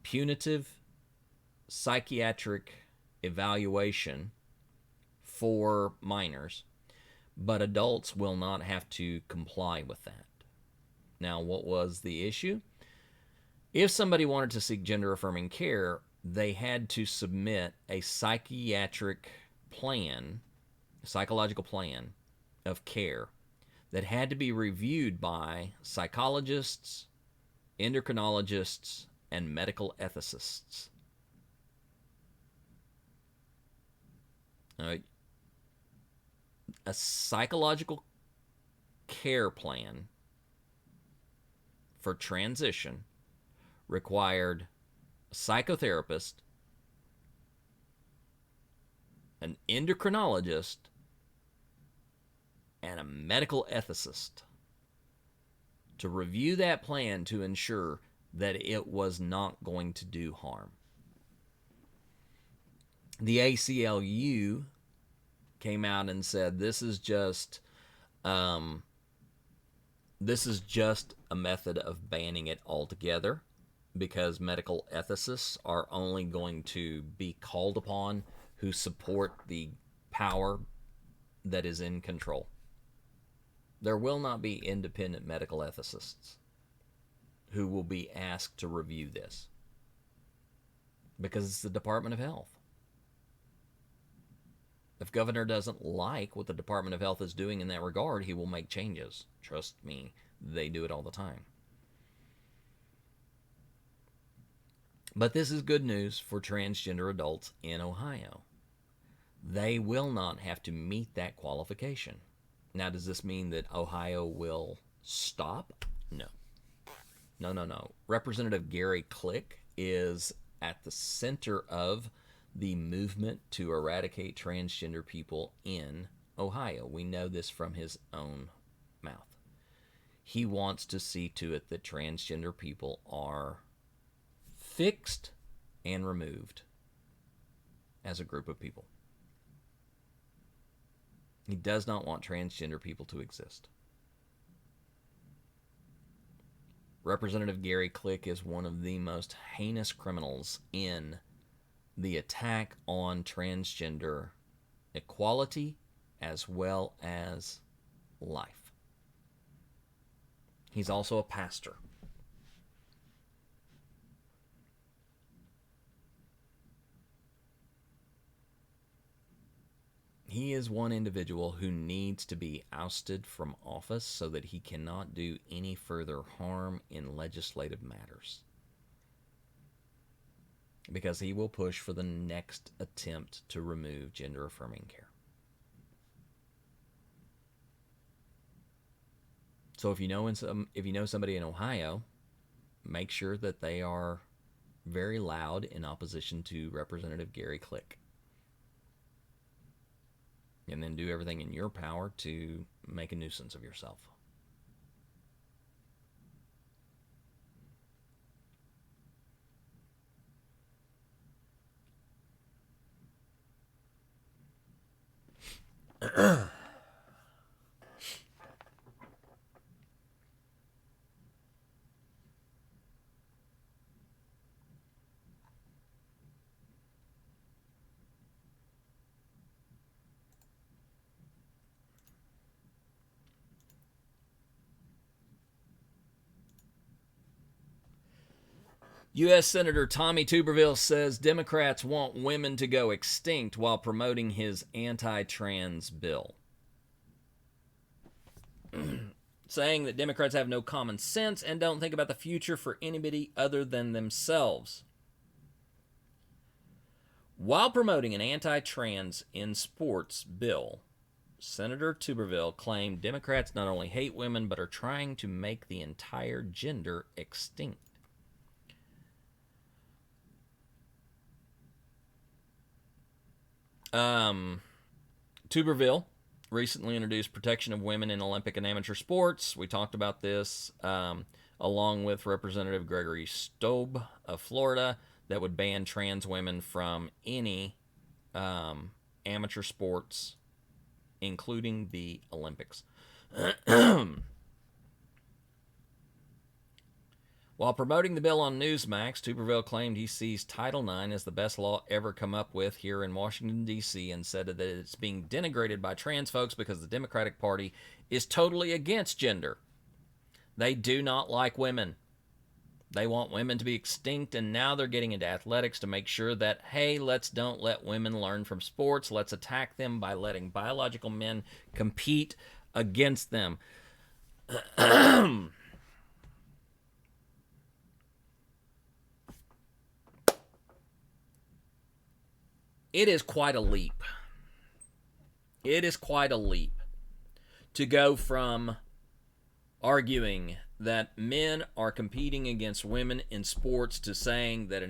punitive psychiatric evaluation for minors, but adults will not have to comply with that. Now, what was the issue? If somebody wanted to seek gender affirming care, they had to submit a psychiatric plan, a psychological plan of care that had to be reviewed by psychologists, endocrinologists, and medical ethicists. All right. A psychological care plan for transition required a psychotherapist, an endocrinologist, and a medical ethicist to review that plan to ensure that it was not going to do harm. The ACLU came out and said this is just a method of banning it altogether, because medical ethicists are only going to be called upon who support the power that is in control. There will not be independent medical ethicists who will be asked to review this, because it's the Department of Health. If Governor doesn't like what the Department of Health is doing in that regard, he will make changes. Trust me, they do it all the time. But this is good news for transgender adults in Ohio. They will not have to meet that qualification. Now, does this mean that Ohio will stop? No. No. Representative Gary Click is at the center of the movement to eradicate transgender people in Ohio. We know this from his own mouth. He wants to see to it that transgender people are fixed and removed as a group of people. He does not want transgender people to exist. Representative Gary Click is one of the most heinous criminals in the attack on transgender equality as well as life. He's also a pastor. He is one individual who needs to be ousted from office so that he cannot do any further harm in legislative matters, because he will push for the next attempt to remove gender affirming care. So if you know somebody in Ohio, make sure that they are very loud in opposition to Representative Gary Click. And then do everything in your power to make a nuisance of yourself. U.S. Senator Tommy Tuberville says Democrats want women to go extinct while promoting his anti-trans bill, saying that Democrats have no common sense and don't think about the future for anybody other than themselves. While promoting an anti-trans in sports bill, Senator Tuberville claimed Democrats not only hate women but are trying to make the entire gender extinct. Tuberville recently introduced protection of women in Olympic and amateur sports. We talked about this, along with Representative Gregory Stobe of Florida, that would ban trans women from any amateur sports, including the Olympics. While promoting the bill on Newsmax, Tuberville claimed he sees Title IX as the best law ever come up with here in Washington, D.C., and said that it's being denigrated by trans folks because the Democratic Party is totally against gender. They do not like women. They want women to be extinct, and now they're getting into athletics to make sure that, hey, don't let women learn from sports. Let's attack them by letting biological men compete against them. it is quite a leap. It is quite a leap to go from arguing that men are competing against women in sports to saying that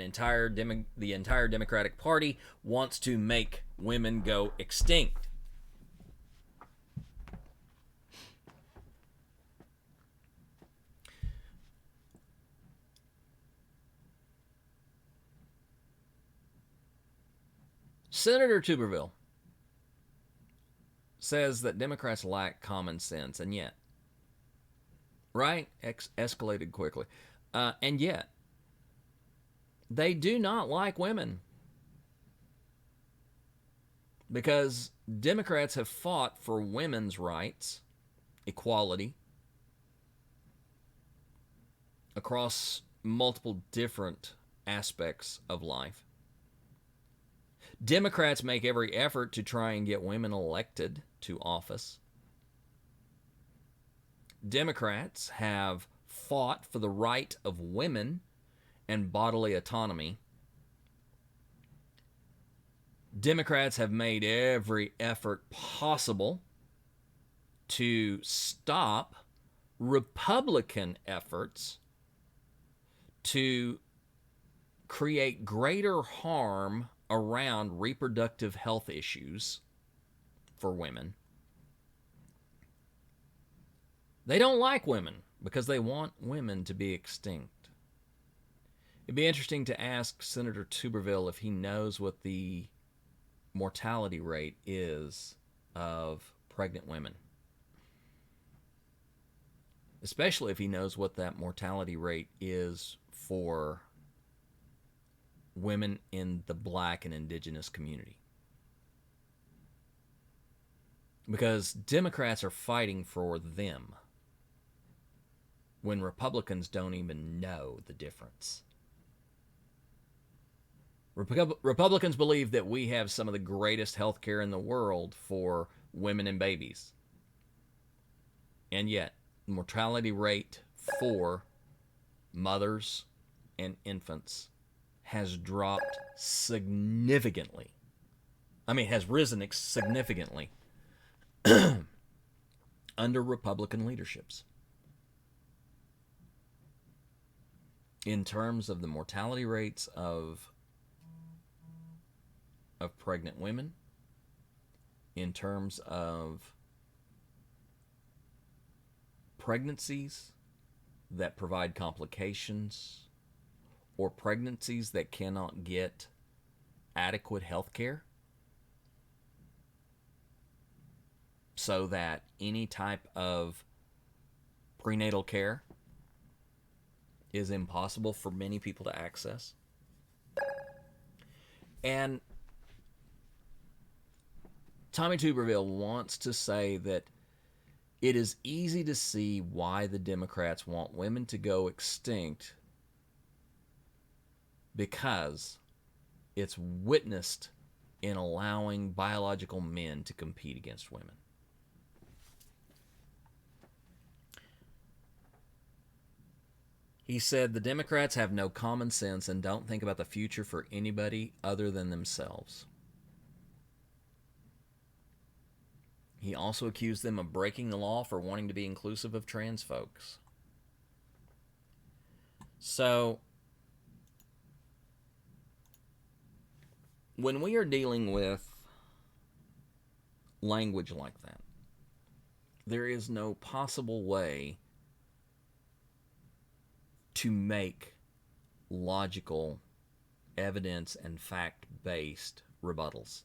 the entire Democratic Party wants to make women go extinct. Senator Tuberville says that Democrats lack common sense, and yet, right? Escalated quickly. And yet, they do not like women. Because Democrats have fought for women's rights, equality, across multiple different aspects of life. Democrats make every effort to try and get women elected to office. Democrats have fought for the right of women and bodily autonomy. Democrats have made every effort possible to stop Republican efforts to create greater harm around reproductive health issues for women. They don't like women because they want women to be extinct. It'd be interesting to ask Senator Tuberville if he knows what the mortality rate is of pregnant women. Especially if he knows what that mortality rate is for women in the Black and Indigenous community. Because Democrats are fighting for them when Republicans don't even know the difference. Republicans believe that we have some of the greatest health care in the world for women and babies. And yet, the mortality rate for mothers and infants has dropped significantly. Has risen significantly under Republican leaderships. In terms of the mortality rates of pregnant women, in terms of pregnancies that provide complications, or pregnancies that cannot get adequate health care, so that any type of prenatal care is impossible for many people to access. And Tommy Tuberville wants to say that it is easy to see why the Democrats want women to go extinct, because it's witnessed in allowing biological men to compete against women. He said the Democrats have no common sense and don't think about the future for anybody other than themselves. He also accused them of breaking the law for wanting to be inclusive of trans folks. So, when we are dealing with language like that, there is no possible way to make logical, evidence and fact-based rebuttals.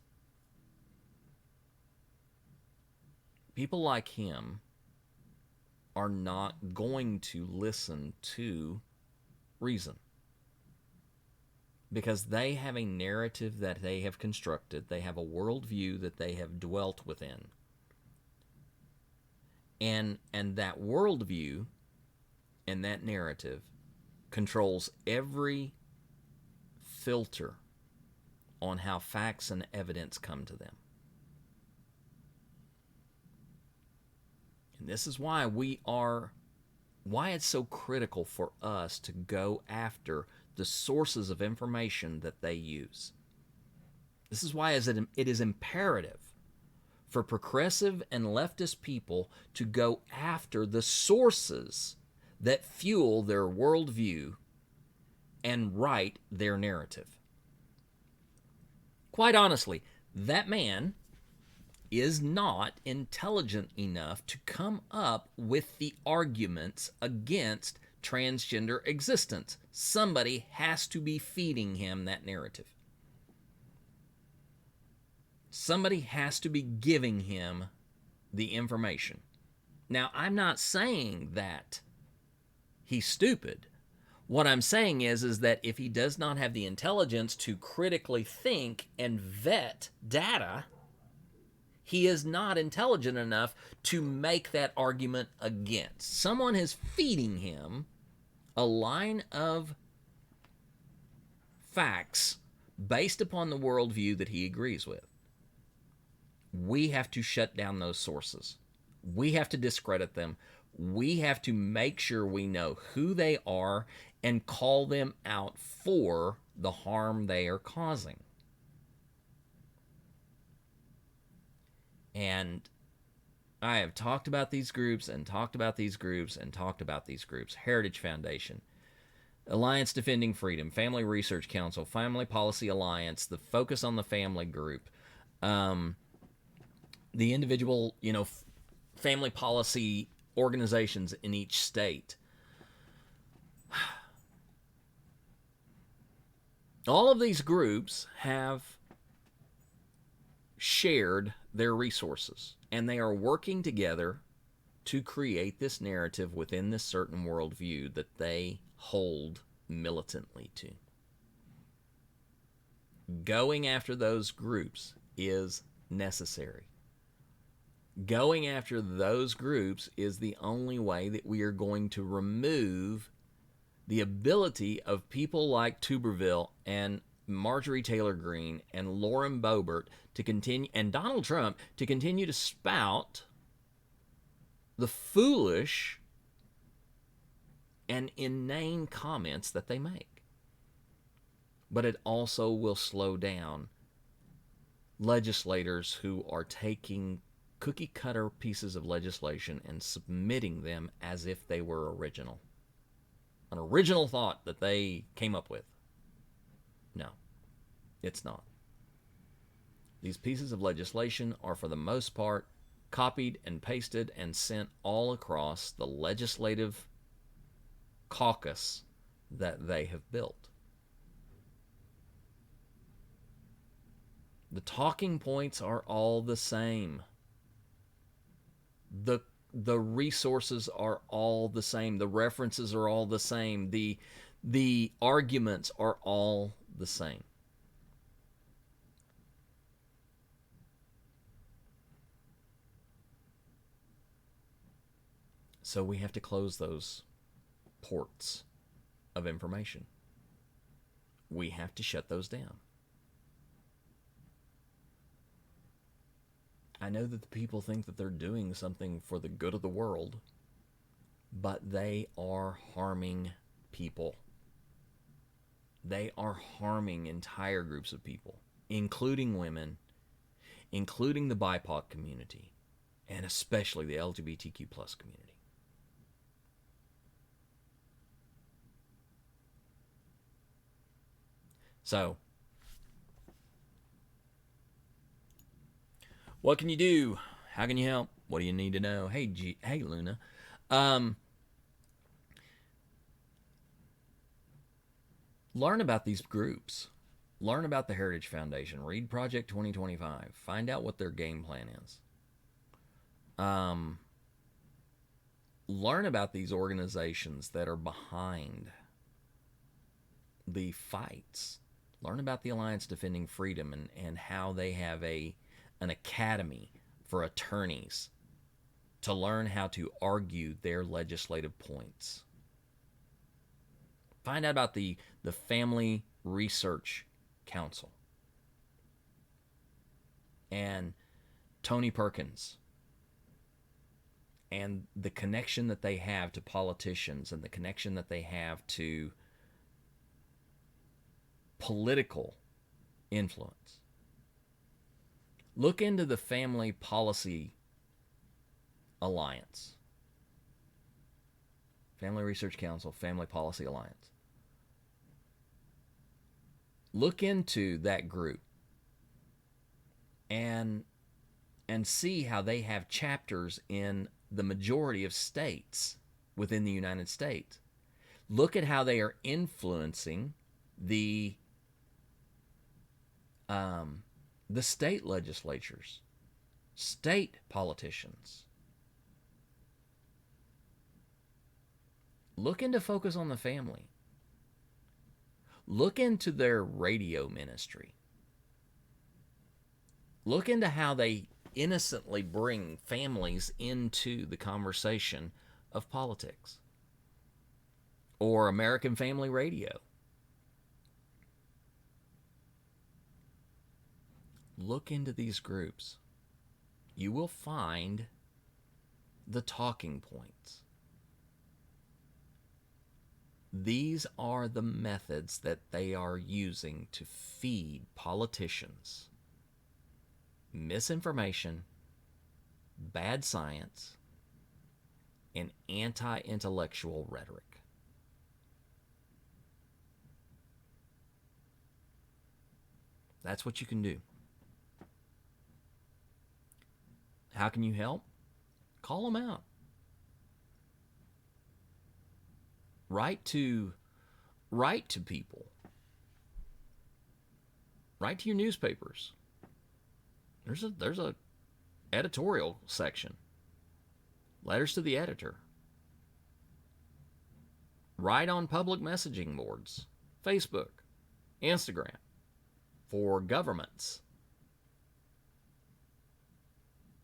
People like him are not going to listen to reason, because they have a narrative that they have constructed. They have a worldview that they have dwelt within. And that worldview and that narrative controls every filter on how facts and evidence come to them. And this is why why it's so critical for us to go after the sources of information that they use. This is why it is imperative for progressive and leftist people to go after the sources that fuel their worldview and write their narrative. Quite honestly, that man is not intelligent enough to come up with the arguments against transgender existence. Somebody has to be feeding him that narrative. Somebody has to be giving him the information. Now, I'm not saying that he's stupid. What I'm saying is that if he does not have the intelligence to critically think and vet data, he is not intelligent enough to make that argument against. Someone is feeding him a line of facts based upon the worldview that he agrees with. We have to shut down those sources. We have to discredit them. We have to make sure we know who they are and call them out for the harm they are causing. And I have talked about these groups and talked about these groups and talked about these groups. Heritage Foundation, Alliance Defending Freedom, Family Research Council, Family Policy Alliance, the Focus on the Family group, the individual, family policy organizations in each state. All of these groups have shared their resources, and they are working together to create this narrative within this certain worldview that they hold militantly to. Going after those groups is necessary. Going after those groups is the only way that we are going to remove the ability of people like Tuberville and Marjorie Taylor Greene and Lauren Boebert to continue, and Donald Trump to continue to spout the foolish and inane comments that they make. But it also will slow down legislators who are taking cookie cutter pieces of legislation and submitting them as if they were original. An original thought that they came up with. No, it's not. These pieces of legislation are, for the most part, copied and pasted and sent all across the legislative caucus that they have built. The talking points are all the same. The resources are all the same. The references are all the same. The arguments are all the same. So we have to close those ports of information. We have to shut those down. I know that the people think that they're doing something for the good of the world, but they are harming people. They are harming entire groups of people, including women, including the BIPOC community, and especially the LGBTQ plus community. So, what can you do? How can you help? What do you need to know? Hey Luna. Learn about these groups. Learn about the Heritage Foundation. Read Project 2025. Find out what their game plan is. Learn about these organizations that are behind the fights. Learn about the Alliance Defending Freedom and how they have an academy for attorneys to learn how to argue their legislative points. Find out about the Family Research Council and Tony Perkins and the connection that they have to politicians and the connection that they have to political influence. Look into the Family Policy Alliance. Family Research Council, Family Policy Alliance. Look into that group and see how they have chapters in the majority of states within the United States. Look at how they are influencing the state legislatures, state politicians. Look into Focus on the Family. Look into their radio ministry. Look into how they innocently bring families into the conversation of politics. Or American Family Radio. Look into these groups. You will find the talking points. These are the methods that they are using to feed politicians misinformation, bad science, and anti-intellectual rhetoric. That's what you can do. How can you help? Call them out. Write to people. Write to your newspapers. There's a editorial section. Letters to the editor. Write on public messaging boards, Facebook, Instagram, for governments.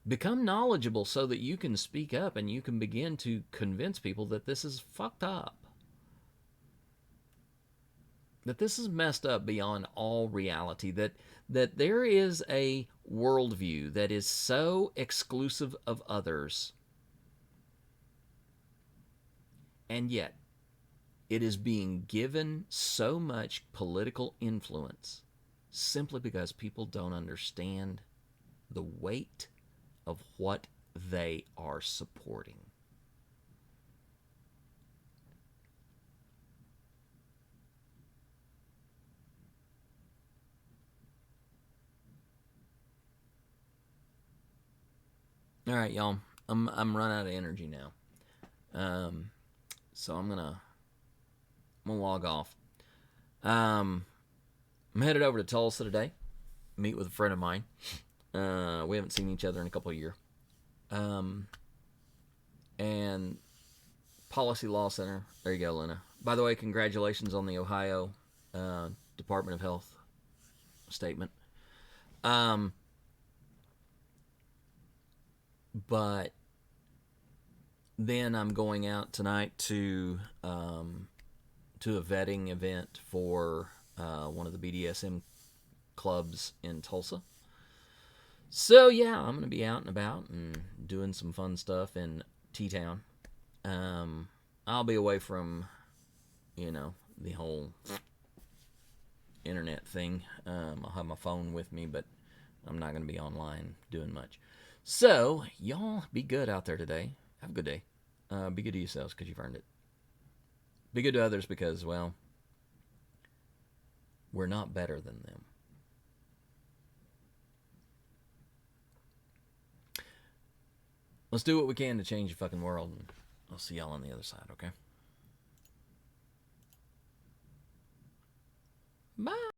Become knowledgeable so that you can speak up and you can begin to convince people that this is fucked up. That this is messed up beyond all reality, that there is a worldview that is so exclusive of others, and yet it is being given so much political influence simply because people don't understand the weight of what they are supporting. All right, y'all. I'm run out of energy now, so I'm gonna log off. I'm headed over to Tulsa today, meet with a friend of mine. We haven't seen each other in a couple of years. And Policy Law Center. There you go, Lena. By the way, congratulations on the Ohio Department of Health statement. But then I'm going out tonight to a vetting event for one of the BDSM clubs in Tulsa. So yeah, I'm gonna be out and about and doing some fun stuff in T-Town. I'll be away from, the whole internet thing. I'll have my phone with me, but I'm not gonna be online doing much. So y'all be good out there today. Have a good day. Be good to yourselves because you've earned it. Be good to others because, well, we're not better than them. Let's do what we can to change the fucking world, and I'll see y'all on the other side, okay? Bye.